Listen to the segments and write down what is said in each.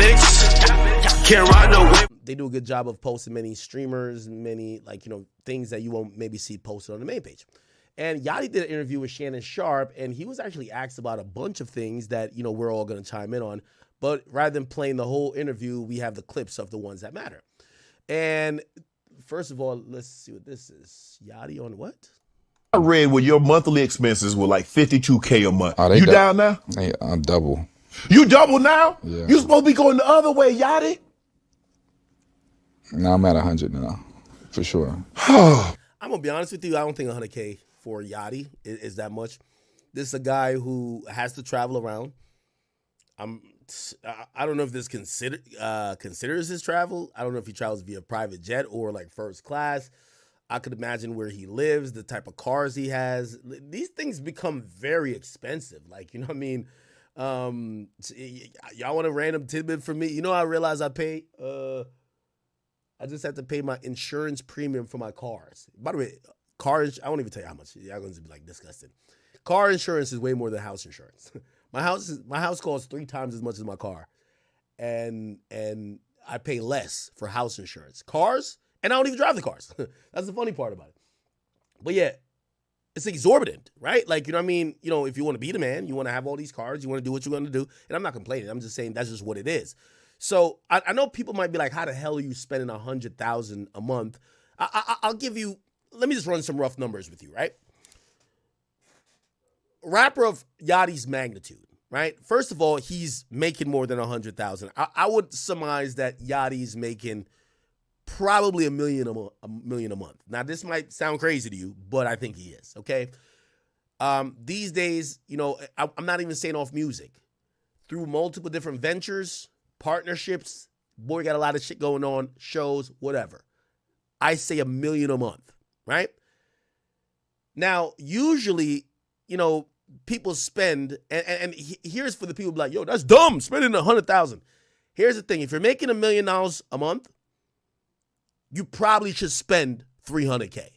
Akademiks. Can't ride no whip. They do a good job of posting many streamers, many things that you won't maybe see posted on the main page. And Yachty did an interview with Shannon Sharpe, and he was actually asked about a bunch of things that we're all going to chime in on. But rather than playing the whole interview, we have the clips of the ones that matter. And first of all, let's see what this is. Yachty on what? I read where your monthly expenses were like $52K a month. Oh, you down now? I'm double. You double now? Yeah. You supposed to be going the other way, Yachty. Now I'm at 100 now, for sure. I'm gonna be honest with you. I don't think 100K for Yachty is that much. This is a guy who has to travel around. I don't know if this considers his travel. I don't know if he travels via private jet or like first class. I could imagine where he lives, the type of cars he has. These things become very expensive. Like, you know what I mean? Y'all want a random tidbit from me? I realize I pay, I just have to pay my insurance premium for my cars. By the way, I won't even tell you how much. Y'all going to be like disgusted. Car insurance is way more than house insurance. My house costs 3 times as much as my car. And I pay less for house insurance. Cars, and I don't even drive the cars. That's the funny part about it. But yeah, it's exorbitant, right? Like, you know what I mean? If you want to be the man, you want to have all these cars, you want to do what you're going to do. And I'm not complaining. I'm just saying that's just what it is. So I know people might be like, how the hell are you spending $100,000 a month? I'll give you, let me just run some rough numbers with you, right? Rapper of Yachty's magnitude, right? First of all, he's making more than $100,000. I would surmise that Yachty's making probably $1 million a month. Now, this might sound crazy to you, but I think he is, okay? These days, I'm not even saying off music. Through multiple different ventures, partnerships, boy got a lot of shit going on, shows, whatever. I say $1 million a month, right? Now, usually, people spend, and here's for the people like, yo, that's dumb, spending $100,000. Here's the thing. If you're making $1 million a month, you probably should spend $300K.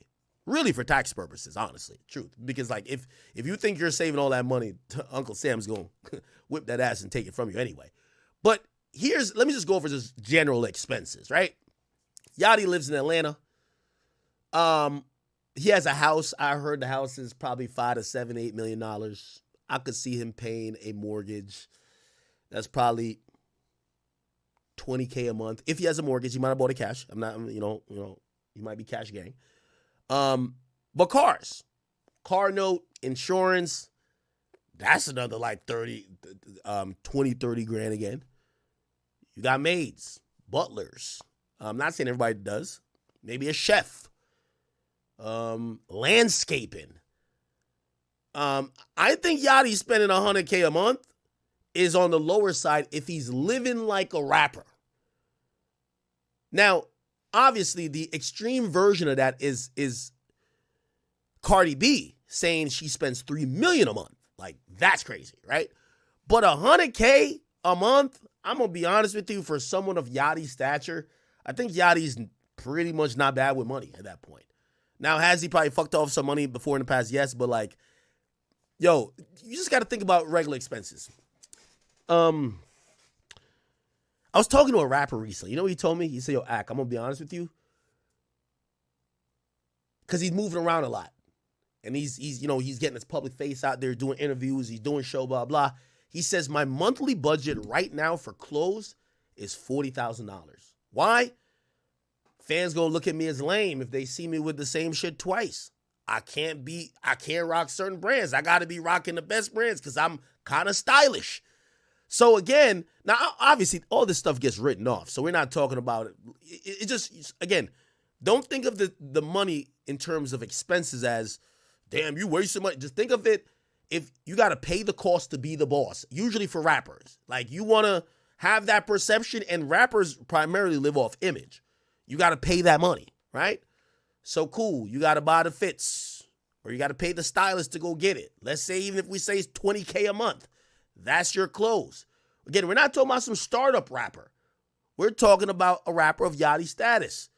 Really, for tax purposes, honestly, truth. Because like if you think you're saving all that money, Uncle Sam's going to whip that ass and take it from you anyway. But let me just go over just general expenses, right? Yachty lives in Atlanta. He has a house. I heard the house is probably $5 to $7, $8 million. I could see him paying a mortgage. That's probably $20K a month. If he has a mortgage, he might have bought it cash. I'm not, he might be cash gang. But cars, car note, insurance, that's another like 20, 30 grand again. You got maids, butlers. I'm not saying everybody does. Maybe a chef. Landscaping. I think Yachty spending $100K a month is on the lower side if he's living like a rapper. Now, obviously, the extreme version of that is Cardi B saying she spends $3 million a month. Like, that's crazy, right? But $100K a month, I'm gonna be honest with you, for someone of Yachty's stature, I think Yachty's pretty much not bad with money at that point. Now, has he probably fucked off some money before in the past? Yes, but like, yo, you just got to think about regular expenses. I was talking to a rapper recently. You know what he told me? He said, yo, Ak, I'm going to be honest with you. Because he's moving around a lot. And he's getting his public face out there, doing interviews. He's doing show, blah, blah. He says, my monthly budget right now for clothes is $40,000. Why? Fans gonna look at me as lame if they see me with the same shit twice. I can't rock certain brands. I gotta be rocking the best brands because I'm kind of stylish. So again, now obviously all this stuff gets written off. So we're not talking about it. It just, again, don't think of the money in terms of expenses as, damn, you wasting money. Just think of it, if you gotta pay the cost to be the boss, usually for rappers. Like, you wanna have that perception, and rappers primarily live off image. You got to pay that money, right? So cool. You got to buy the fits, or you got to pay the stylist to go get it. Let's say even if we say it's $20K a month, that's your clothes. Again, we're not talking about some startup rapper. We're talking about a rapper of Yachty status.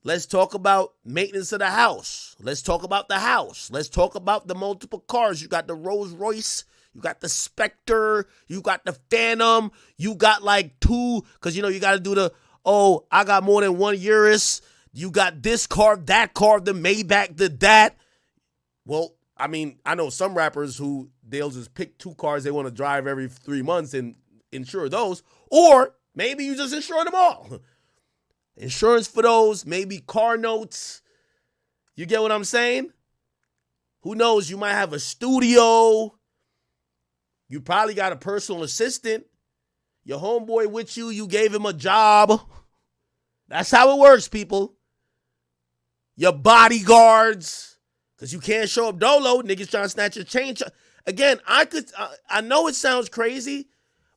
Let's talk about maintenance of the house. Let's talk about the house. Let's talk about the multiple cars. You got the Rolls Royce. You got the Spectre. You got the Phantom. You got like 2, because, you got to do the, I got more than 1 Urus. You got this car, the Maybach, that. Well, I mean, I know some rappers who they'll just pick 2 cars they want to drive every 3 months and insure those. Or maybe you just insure them all. Insurance for those, maybe car notes. You get what I'm saying? Who knows? You might have a studio. You probably got a personal assistant. Your homeboy with you, you gave him a job. That's how it works, people. Your bodyguards. Because you can't show up dolo. Niggas trying to snatch your chain. Again, I know it sounds crazy,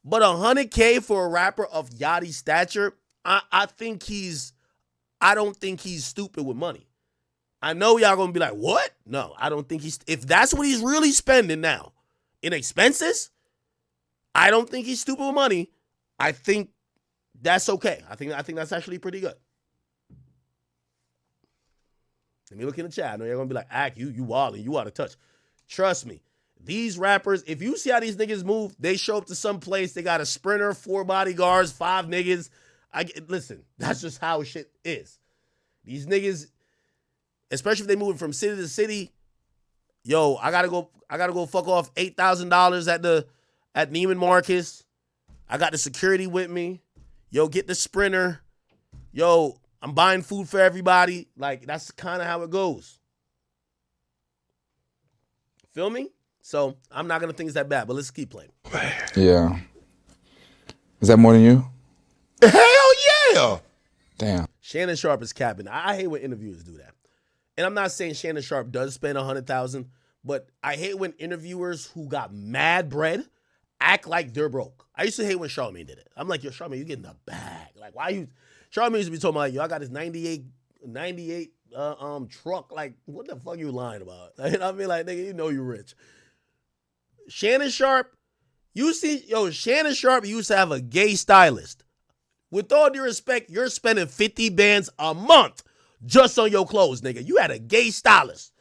but $100K for a rapper of Yachty's stature, I don't think he's stupid with money. I know y'all gonna be like, what? No, I don't think if that's what he's really spending now in expenses, I don't think he's stupid with money. I think that's okay. I think that's actually pretty good. Let me look in the chat. I know you're gonna be like, Ak, you wildin', you out of touch. Trust me, these rappers, if you see how these niggas move, they show up to some place, they got a sprinter, 4 bodyguards, 5 niggas. Listen, that's just how shit is. These niggas, especially if they moving from city to city, yo, I gotta go fuck off $8,000 at Neiman Marcus. I got the security with me. Yo, get the sprinter. Yo, I'm buying food for everybody. Like, that's kind of how it goes. Feel me? So I'm not gonna think it's that bad, but let's keep playing. Yeah. Is that more than you? Hell yeah. Damn. Shannon Sharpe is capping. I hate when interviewers do that. And I'm not saying Shannon Sharpe does spend $100,000, but I hate when interviewers who got mad bread act like they're broke. I used to hate when Charlamagne did it. I'm like, yo, Charlamagne, you getting the bag. Like, why you? Charlamagne used to be talking about, yo, I got this 98 truck. Like, what the fuck you lying about? Like, I mean, like, nigga, you know you rich. Shannon Sharpe, Shannon Sharpe used to have a gay stylist. With all due respect, you're spending 50 bands a month just on your clothes, nigga. You had a gay stylist.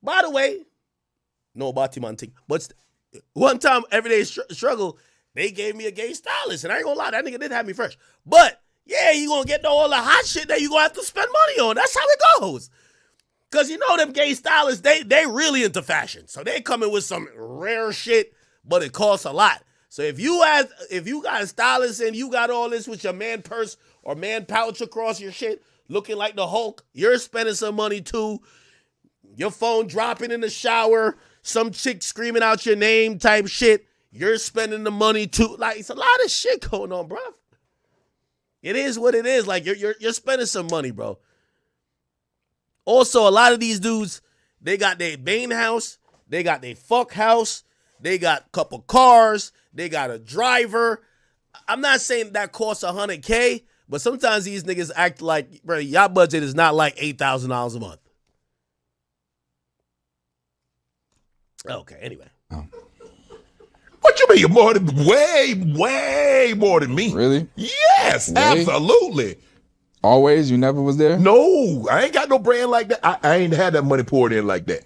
By the way, no Batimanting, but one time, Everyday Struggle, they gave me a gay stylist. And I ain't gonna lie, that nigga did have me fresh. But, yeah, you gonna get all the hot shit that you gonna have to spend money on. That's how it goes. Because you know them gay stylists, they really into fashion. So they coming with some rare shit, but it costs a lot. So if you got a stylist and you got all this with your man purse or man pouch across your shit, looking like the Hulk, you're spending some money too. Your phone dropping in the shower, some chick screaming out your name type shit, you're spending the money too. Like, it's a lot of shit going on, bro. It is what it is. Like, you're spending some money, bro. Also, a lot of these dudes, they got their main house, they got their fuck house, they got a couple cars, they got a driver. I'm not saying that costs $100K, but sometimes these niggas act like, bro, y'all budget is not like $8,000 a month. Okay, anyway. What you mean? More than way more than me. Really? Yes, Way? absolutely. Always? You never was there? No, I ain't got no brand like that. I ain't had that money poured in like that.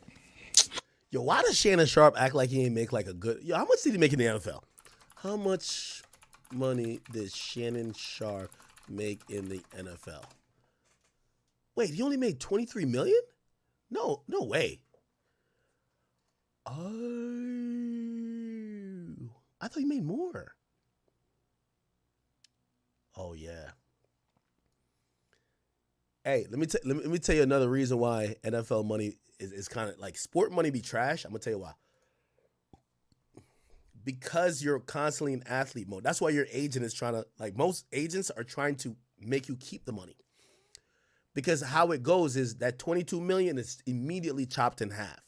Yo, why does Shannon Sharpe act like he ain't make like a good... Yo, how much did he make in the NFL? How much money did Shannon Sharpe make in the NFL? Wait, he only made $23 million? No way. Oh, I thought he made more. Oh yeah. Hey, let me tell you another reason why NFL money is kind of like sport money be trash. I'm gonna tell you why. Because you're constantly in athlete mode. That's why your agent is trying to, like, most agents are trying to make you keep the money. Because how it goes is that $22 million is immediately chopped in half.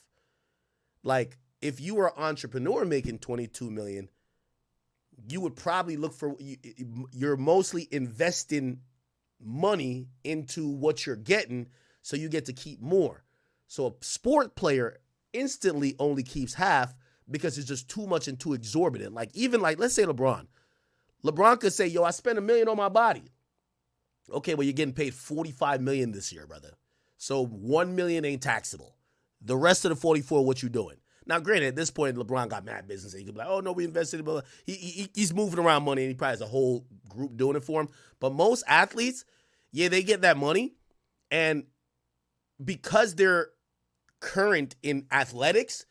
Like, if you were an entrepreneur making $22 million, you would probably look for, you're mostly investing money into what you're getting, so you get to keep more. So a sport player instantly only keeps half because it's just too much and too exorbitant. Like, even like, let's say LeBron. LeBron could say, yo, I spent $1 million on my body. Okay, well, you're getting paid $45 million this year, brother. So $1 million ain't taxable. The rest of the 44, what you doing? Now, granted, at this point, LeBron got mad business. He could be like, oh, no, we invested. But he's moving around money, and he probably has a whole group doing it for him. But most athletes, yeah, they get that money. And because they're current in athletics,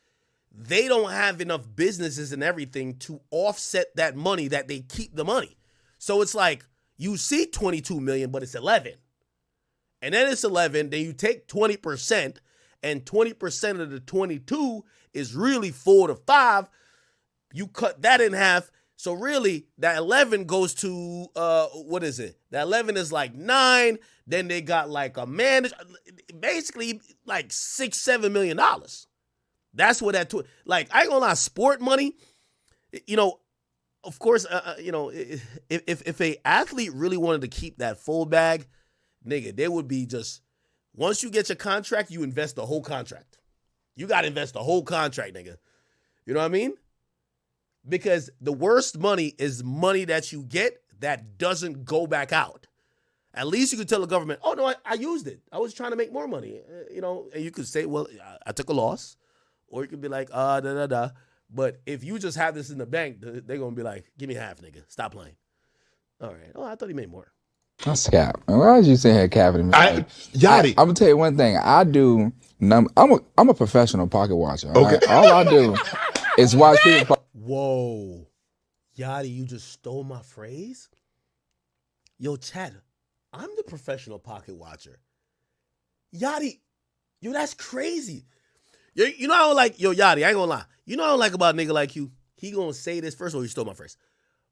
they don't have enough businesses and everything to offset that money that they keep the money. So it's like you see 22 million, but it's 11. And then it's 11, then you take 20%, and 20% of the 22 is really 4 to 5. You cut that in half. So really, that 11 goes to, what is it? That 11 is like 9. Then they got like a manager, basically like $6-7 million. That's what that, like, I ain't gonna lie, sport money, you know, of course, you know, if a athlete really wanted to keep that full bag, nigga, they would be just, once you get your contract, you invest the whole contract. You got to invest the whole contract, nigga. You know what I mean? Because the worst money is money that you get that doesn't go back out. At least you could tell the government, oh, no, I used it. I was trying to make more money. You know, and you could say, well, I took a loss. Or you could be like, da. But if you just have this in the bank, they're going to be like, give me half, nigga. Stop playing. All right. Oh, I thought he made more. That's cap. Why is you saying here capping me? Yachty. I'm gonna tell you one thing. I do. I'm a professional pocket watcher. Okay. Right? All I do is watch people. Whoa, Yachty, you just stole my phrase. Yo, Chad, I'm the professional pocket watcher. Yachty, yo, that's crazy. You know I don't like, yo, Yachty, I ain't gonna lie. You know I don't like about a nigga like you. He gonna say this first, or he stole my phrase.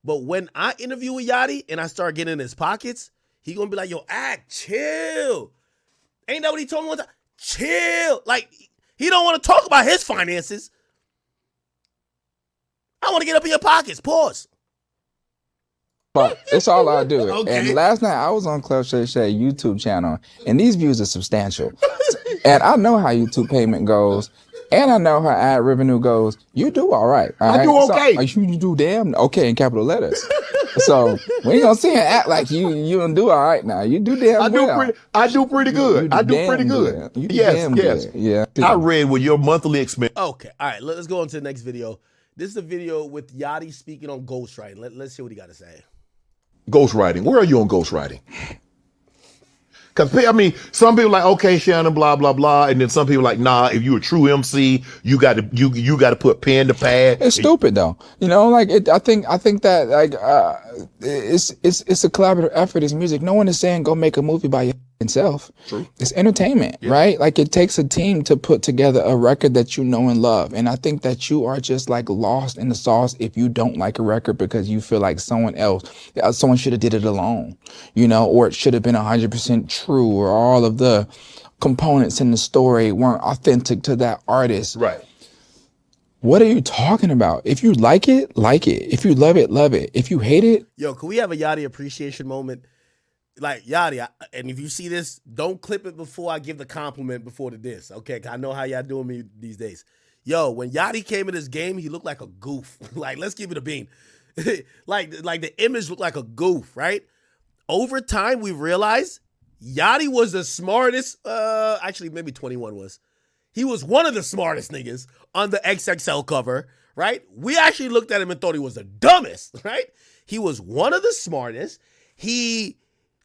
But when I interview with Yachty and I start getting in his pockets, he gonna be like, yo, chill. Ain't that what he told me one time? Chill. Like, he don't want to talk about his finances. I want to get up in your pockets. Pause. But it's all I do. Okay. And last night I was on Club Shay Shay YouTube channel, and these views are substantial. And I know how YouTube payment goes, and I know how ad revenue goes. You do all right. I do okay. So, you do damn okay in capital letters. So we ain't gonna sit here and act like you don't do all right now. You do damn well. I do pretty good. I do pretty good. You do yes. damn good. Yeah. I read what your monthly expense. Okay. All right. Let's go on to the next video. This is a video with Yachty speaking on ghostwriting. Let's hear what he got to say. Ghostwriting. Where are you on ghostwriting? Because, I mean, some people like, okay, Shannon, blah, blah, blah. And then some people like, nah, if you a true MC, you got to put pen to pad. It's stupid though. You know, like I think that like, it's a collaborative effort. It's music. No one is saying go make a movie by yourself. True. It's entertainment, right? Like it takes a team to put together a record that you know and love. And I think that you are just like lost in the sauce if you don't like a record because you feel like someone should have did it alone, you know, or it should have been 100% true, or all of the components in the story weren't authentic to that artist. Right. What are you talking about? If you like it, like it. If you love it, love it. If you hate it. Yo, can we have a Yachty appreciation moment? Like, Yachty, and if you see this, don't clip it before I give the compliment before the diss, okay? 'Cause I know how y'all doing me these days. Yo, when Yachty came in this game, he looked like a goof. Like, let's give it a bean. like the image looked like a goof, right? Over time, we realized Yachty was the smartest, actually maybe 21 was. He was one of the smartest niggas on the XXL cover, right? We actually looked at him and thought he was the dumbest, right? He was one of the smartest. He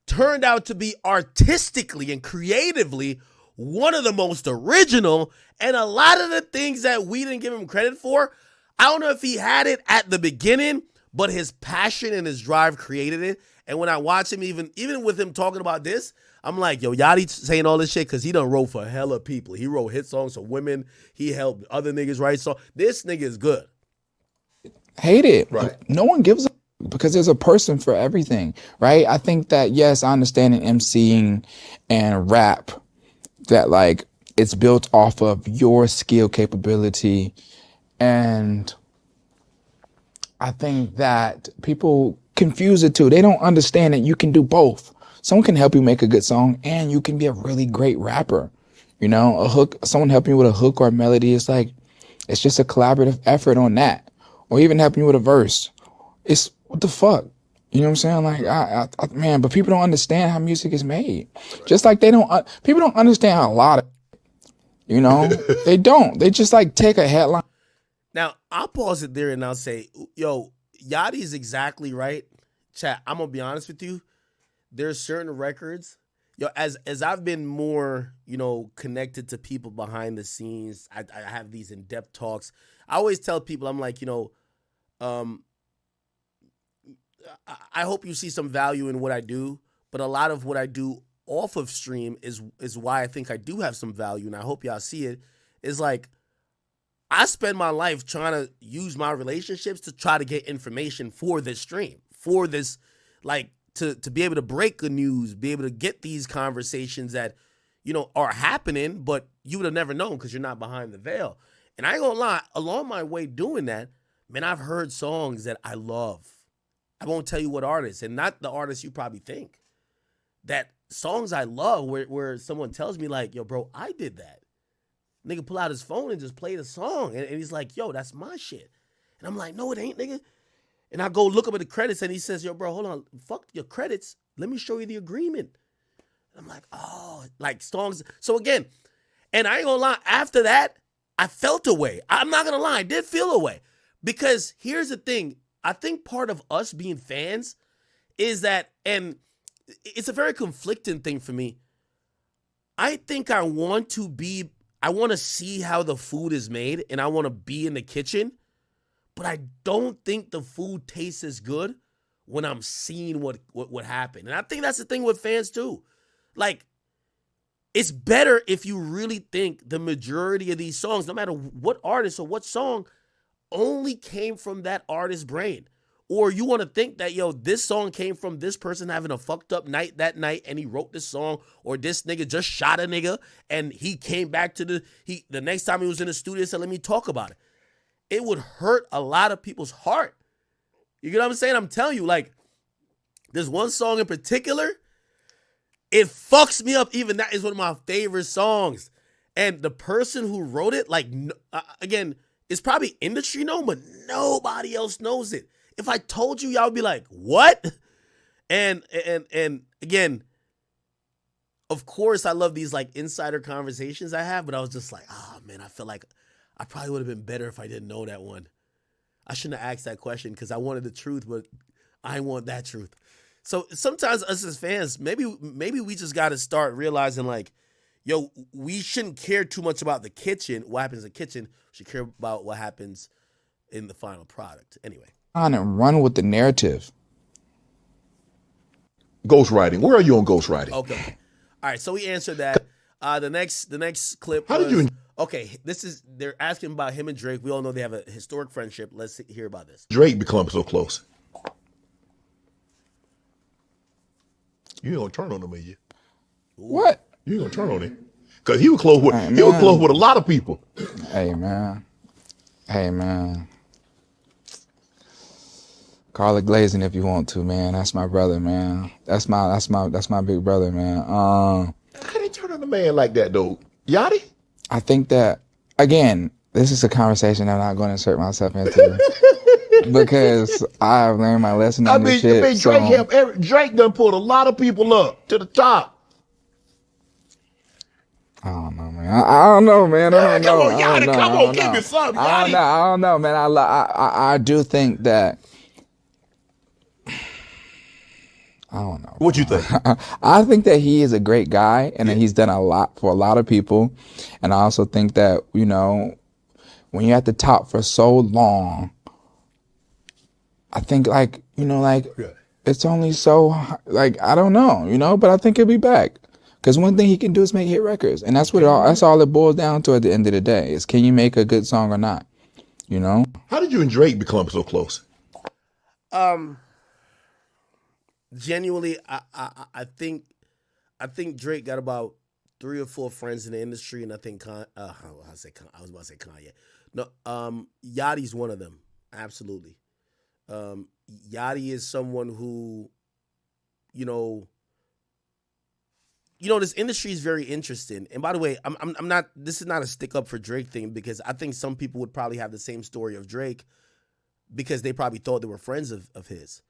turned out to be artistically and creatively one of the most original, and a lot of the things that we didn't give him credit for, I don't know if he had it at the beginning, but his passion and his drive created it. And when I watch him, even with him talking about this, I'm like, yo, Yachty saying all this shit because he done wrote for hella people. He wrote hit songs for women. He helped other niggas write songs. This nigga is good. Hate it. Right. No one gives a because there's a person for everything, right? I think that, yes, I understand in MCing and rap that like it's built off of your skill capability. And I think that people confuse the two. They don't understand that you can do both. Someone can help you make a good song and you can be a really great rapper. You know, a hook, someone helping you with a hook or a melody is like, it's just a collaborative effort on that. Or even helping you with a verse. It's what the fuck? You know what I'm saying? Like, man, but people don't understand how music is made. Just like people don't understand how a lot of You know, they don't. They just like take a headline. Now, I'll pause it there and I'll say, yo, Yachty is exactly right. Chat, I'm going to be honest with you. There's certain records, yo, as I've been more, connected to people behind the scenes, I have these in-depth talks. I always tell people, I'm like, I hope you see some value in what I do, but a lot of what I do off of stream is why I think I do have some value, and I hope y'all see it, is like, I spend my life trying to use my relationships to try to get information for this stream, for this, like, to be able to break the news, be able to get these conversations that, are happening, but you would have never known because you're not behind the veil. And I ain't gonna lie, along my way doing that, man, I've heard songs that I love. I won't tell you what artists, and not the artists you probably think. That songs I love where someone tells me like, yo, bro, I did that. Nigga pull out his phone and just play the song. And he's like, yo, that's my shit. And I'm like, no, it ain't, nigga. And I go look up at the credits and he says, yo, bro, hold on. Fuck your credits. Let me show you the agreement. And I'm like, oh, like songs. So again, and I ain't gonna lie, after that, I felt a way. I'm not gonna lie, I did feel a way. Because here's the thing. I think part of us being fans is that, and it's a very conflicting thing for me. I think I want to see how the food is made, and I want to be in the kitchen, but I don't think the food tastes as good when I'm seeing what happened. And I think that's the thing with fans too. Like, it's better if you really think the majority of these songs, no matter what artist or what song, only came from that artist's brain. Or you want to think that, yo, this song came from this person having a fucked up night that night and he wrote this song, or this nigga just shot a nigga and he came back to the next time he was in the studio and said, let me talk about it. It would hurt a lot of people's heart. You get what I'm saying? I'm telling you, like, there's one song in particular, it fucks me up. Even that is one of my favorite songs. And the person who wrote it, like, again, it's probably industry known, but nobody else knows it. If I told you, y'all would be like, what? And again, of course, I love these like insider conversations I have, but I was just like, oh man, I feel like I probably would have been better if I didn't know that one. I shouldn't have asked that question because I wanted the truth, but I want that truth. So sometimes us as fans, maybe we just got to start realizing like, yo, we shouldn't care too much about the kitchen, what happens in the kitchen. We should care about what happens in the final product. Anyway. On and run with the narrative. Ghostwriting. Where are you on ghostwriting? Okay. All right. So we answered that. The next clip. How did you? Okay. They're asking about him and Drake. We all know they have a historic friendship. Let's hear about this. Drake become so close. You ain't gonna turn on him, are you? What? You ain't gonna turn on him because he was close with a lot of people. Hey man. Call it glazing if you want to, man. That's my brother, man. That's my big brother, man. How they turn on a man like that though? Yachty? I think that, again, this is a conversation I'm not going to insert myself into because I've learned my lesson on this shit. Drake done pulled a lot of people up to the top. I don't know, man. I don't know, man. I don't know. Come on, Yachty. Come on, give me something, Yachty. I don't know, man. I do think that. I don't know. What you think? I think that he is a great guy and that he's done a lot for a lot of people. And I also think that, when you're at the top for so long, I think it's only so, I don't know, but I think he'll be back. Because one thing he can do is make hit records. And that's all it boils down to at the end of the day is, can you make a good song or not? How did you and Drake become so close? Genuinely, I think Drake got about 3 or 4 friends in the industry, and I think I was about to say Kanye. No, Yachty's one of them. Absolutely. Yachty is someone who, this industry is very interesting. And by the way, I'm not. This is not a stick up for Drake thing because I think some people would probably have the same story of Drake because they probably thought they were friends of his.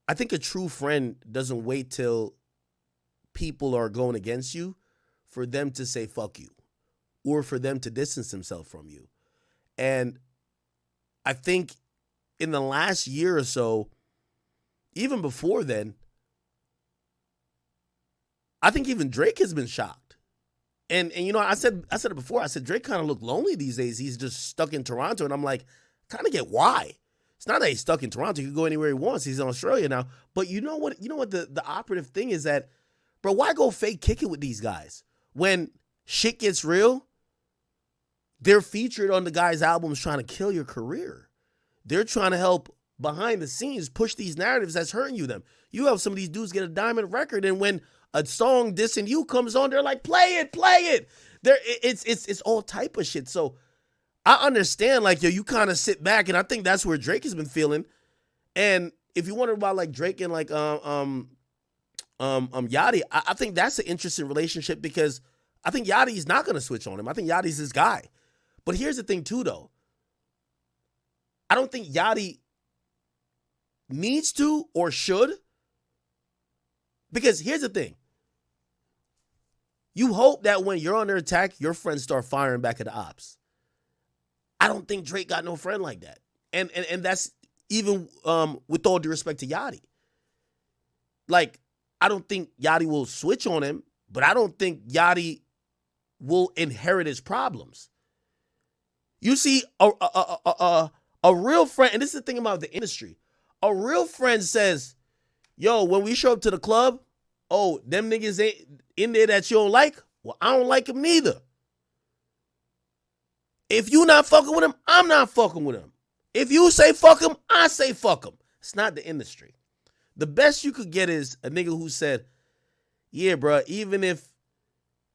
I think a true friend doesn't wait till people are going against you for them to say fuck you. or for them to distance themselves from you. And I think in the last year or so, even before then, I think even Drake has been shocked. And you know, I said it before. I said Drake kind of look lonely these days. He's just stuck in Toronto, and I'm like, kind of get why. It's not that he's stuck in Toronto. He can go anywhere he wants. He's in Australia now. But you know what? You know what the operative thing is that, bro, why go fake kick it with these guys when shit gets real? They're featured on the guys' albums trying to kill your career. They're trying to help behind the scenes push these narratives that's hurting you. You have some of these dudes get a diamond record, and when a song dissing you comes on, they're like, play it. It's all type of shit. So I understand, like, yo, you kind of sit back, and I think that's where Drake has been feeling. And if you wonder about like Drake and like Yachty, I think that's an interesting relationship because I think Yachty's not gonna switch on him. I think Yachty's his guy. But here's the thing too, though. I don't think Yachty needs to or should. Because here's the thing. You hope that when you're under attack, your friends start firing back at the ops. I don't think Drake got no friend like that. And that's even with all due respect to Yachty. Like, I don't think Yachty will switch on him, but I don't think Yachty will inherit his problems. You see, a real friend, and this is the thing about the industry, a real friend says, yo, when we show up to the club, oh, them niggas ain't in there that you don't like? Well, I don't like them neither. If you not fucking with him, I'm not fucking with him. If you say fuck him, I say fuck him. It's not the industry. The best you could get is a nigga who said, yeah, bro, even if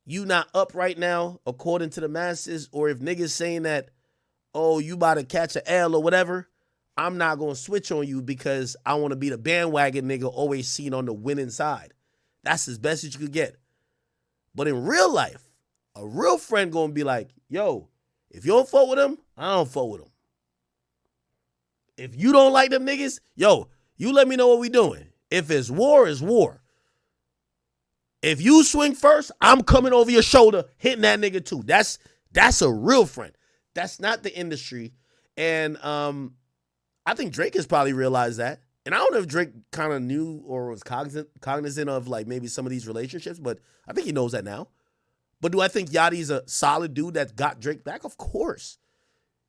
you not up right now, according to the masses, or if niggas saying that, oh, you about to catch an L or whatever, I'm not going to switch on you because I want to be the bandwagon nigga always seen on the winning side. That's as best as you could get. But in real life, a real friend going to be like, yo, if you don't fuck with him, I don't fuck with him. If you don't like them niggas, yo, you let me know what we doing. If it's war, it's war. If you swing first, I'm coming over your shoulder, hitting that nigga too. That's a real friend. That's not the industry. And I think Drake has probably realized that. And I don't know if Drake kind of knew or was cognizant of like maybe some of these relationships, but I think he knows that now. But do I think Yachty's a solid dude that got Drake back? Of course.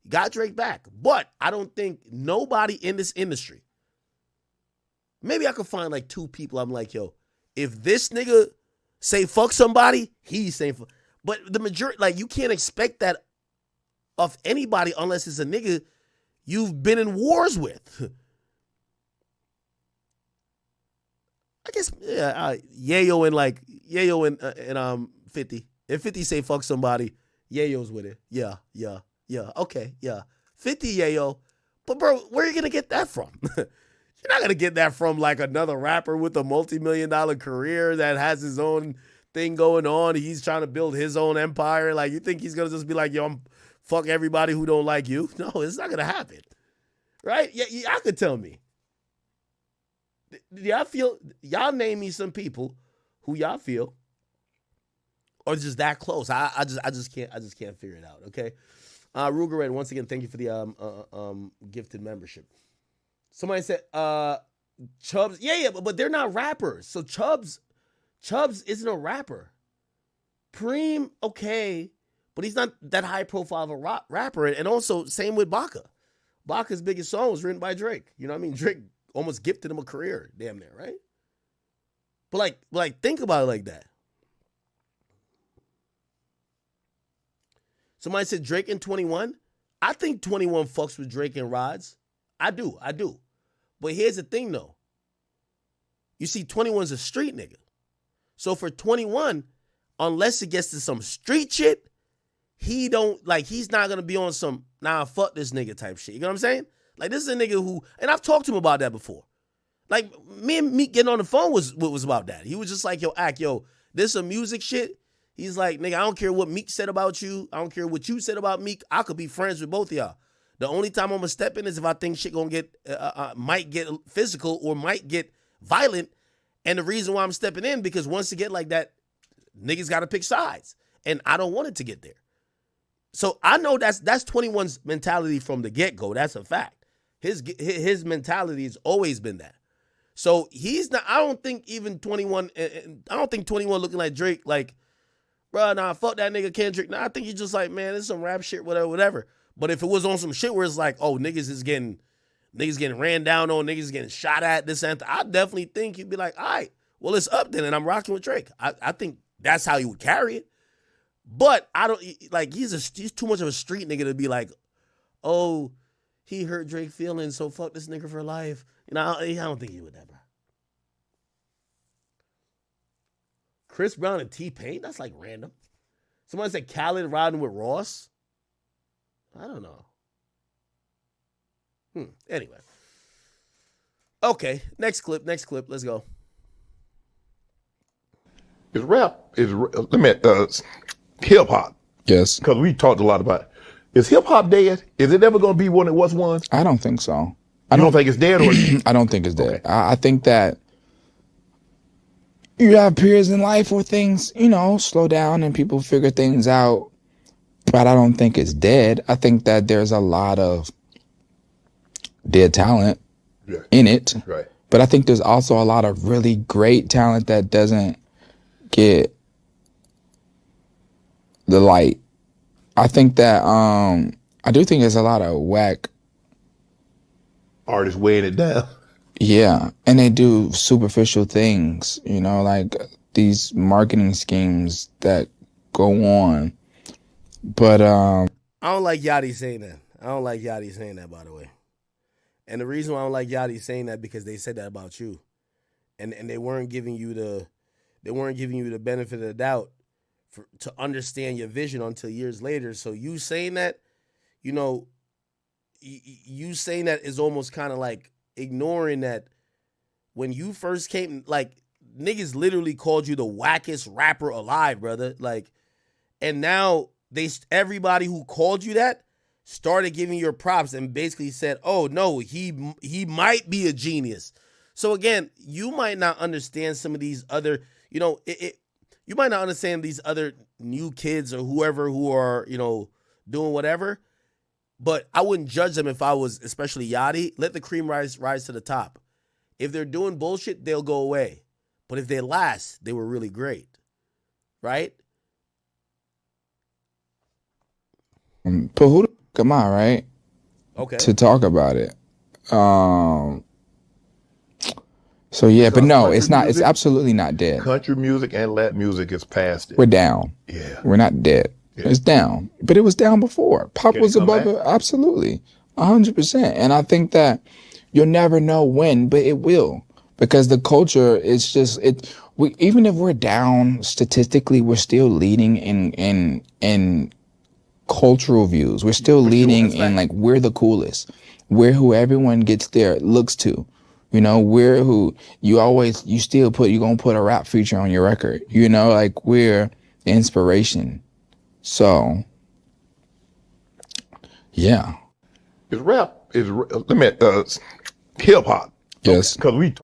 He got Drake back. But I don't think nobody in this industry, maybe I could find like two people I'm like, yo, if this nigga say fuck somebody, he's saying fuck. But the majority, like, you can't expect that of anybody unless it's a nigga you've been in wars with. I guess, yeah, Yayo and 50. If 50 say fuck somebody, Yayo's with it. Yeah. Okay, yeah. 50 Yayo. But bro, where are you gonna get that from? You're not gonna get that from like another rapper with a multi-million-dollar career that has his own thing going on. He's trying to build his own empire. Like, you think he's gonna just be like, yo, I'm fuck everybody who don't like you? No, it's not gonna happen. Right? Yeah, y'all could tell me. Y'all name me some people who y'all feel are just that close. I just can't figure it out. Okay. Ruger Red, once again, thank you for the gifted membership. Somebody said Chubbs. Yeah, but they're not rappers. So Chubbs isn't a rapper. Preem, okay, but he's not that high profile of a rapper. And also, same with Baca. Baca's biggest song was written by Drake. You know what I mean? Drake almost gifted him a career, damn near, right? But like think about it like that. Somebody said Drake and 21. I think 21 fucks with Drake and Rods. I do. But here's the thing, though. You see, 21's a street nigga. So for 21, unless it gets to some street shit, he's not gonna be on some, nah, fuck this nigga type shit. You know what I'm saying? Like, this is a nigga who, and I've talked to him about that before. Like, me and Meek getting on the phone was about that. He was just like, yo, this some music shit. He's like, nigga, I don't care what Meek said about you. I don't care what you said about Meek. I could be friends with both of y'all. The only time I'm gonna step in is if I think shit gonna get, might get physical or might get violent. And the reason why I'm stepping in, because once it get like that, niggas gotta pick sides. And I don't want it to get there. So I know that's 21's mentality from the get-go. That's a fact. His mentality has always been that. So he's not, I don't think even 21, I don't think 21 looking like Drake, like, bro, nah, fuck that nigga Kendrick. Nah, I think he's just like, man, this is some rap shit, whatever. But if it was on some shit where it's like, oh, niggas getting ran down on, niggas getting shot at, this and that, I definitely think he'd be like, all right, well, it's up then, and I'm rocking with Drake. I think that's how he would carry it. But I don't, like, he's too much of a street nigga to be like, oh, he hurt Drake feelings, so fuck this nigga for life. You know, I don't think he would that, bro. Chris Brown and T-Pain, that's like random. Somebody said Khaled riding with Ross. I don't know. Anyway. Okay, next clip. Let's go. Is rap, hip hop. Yes. Because we talked a lot about it. Is hip hop dead? Is it ever going to be what it was once? I don't think so. I don't think it's dead, or I don't think it's dead. Okay. I think that you have periods in life where things, slow down and people figure things out. But I don't think it's dead. I think that there's a lot of dead talent in it. Right. But I think there's also a lot of really great talent that doesn't get the light. I think that I do think there's a lot of whack artists weighing it down. Yeah, and they do superficial things, like these marketing schemes that go on. But I don't like Yachty saying that. I don't like Yachty saying that, by the way. And the reason why I don't like Yachty saying that, because they said that about you, and they weren't giving you the benefit of the doubt to understand your vision until years later. So you saying that, you saying that is almost kind of like ignoring that when you first came, like, niggas literally called you the wackest rapper alive, brother. Like, and now everybody who called you that started giving you props and basically said, oh no, he might be a genius. So again, you might not understand some of these other, you might not understand these other new kids or whoever who are, doing whatever. But I wouldn't judge them if I was, especially Yachty. Let the cream rise to the top. If they're doing bullshit, they'll go away. But if they last, they were really great. Right? But who the fuck am I, right? Okay. To talk about it. So yeah, but no, it's not. It's absolutely not dead. Country music and Latin music is past it. We're down. Yeah. We're not dead. Yeah. It's down. But it was down before. Pop was above it. Absolutely. 100%. And I think that you'll never know when, but it will. Because the culture is just even if we're down statistically, we're still leading in cultural views. We're still leading in, like, we're the coolest. We're who everyone gets their looks to. We're who you're gonna put a rap feature on your record. Like, we're the inspiration. So, yeah. Is rap, hip hop. Yes. Because we